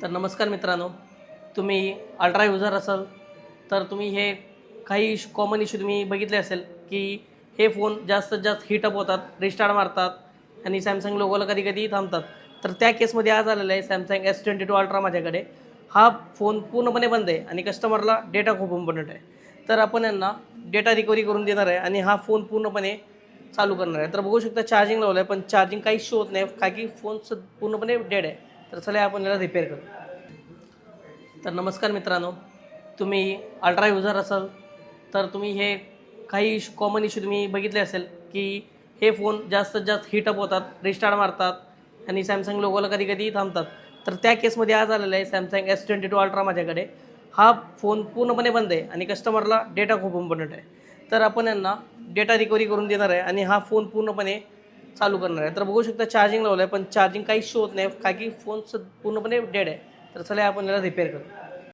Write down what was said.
तर नमस्कार मित्रांनो, तुम्ही अल्ट्रा युजर असाल तर तुम्ही हे काही कॉमन इश्यू तुम्ही बघितले असेल की हे फोन जास्तीत जास्त हीटअप होतात, रिस्टार्ट मारतात आणि सॅमसंग लोगोला कधी-कधी थांबतात. तर त्या केसमध्ये आज आलेलं आहे सॅमसंग S22 अल्ट्रा माझ्याकडे. हा फोन पूर्णपणे बंद आहे आणि कस्टमरला डेटा खूप इम्पॉर्टंट आहे. तर आपण यांना डेटा रिकव्हरी करून देणार आहे आणि हा फोन पूर्णपणे चालू करणार आहे. तर बघू शकता चार्जिंग लावलं आहे, पण चार्जिंग काहीच शो होत नाही, कारण की फोन पूर्णपणे डेड आहे. तर चला आपण याला रिपेअर करू. तर नमस्कार मित्रांनो, तुम्ही अल्ट्रा युजर असाल तर तुम्ही हे काही कॉमन इश्यू तुम्ही बघितले असेल की हे फोन जास्तीत जास्त हीटअप होतात, रिस्टार्ट मारतात आणि सॅमसंग लोगोला कधी-कधी थांबतात. तर त्या केसमध्ये आज आलेलं आहे सॅमसंग S22 अल्ट्रा माझ्याकडे. हा फोन पूर्णपणे बंद आहे आणि कस्टमरला डेटा खूप इम्पॉर्टंट आहे. तर आपण यांना डेटा रिकव्हरी करून देणार आहे आणि हा फोन पूर्णपणे चालू करणार आहे. तर बघू शकता चार्जिंग लावलं आहे, पण चार्जिंग काहीच शो होत नाही, कारण की फोन पूर्णपणे डेड आहे. तर चला आपण याला रिपेअर करू.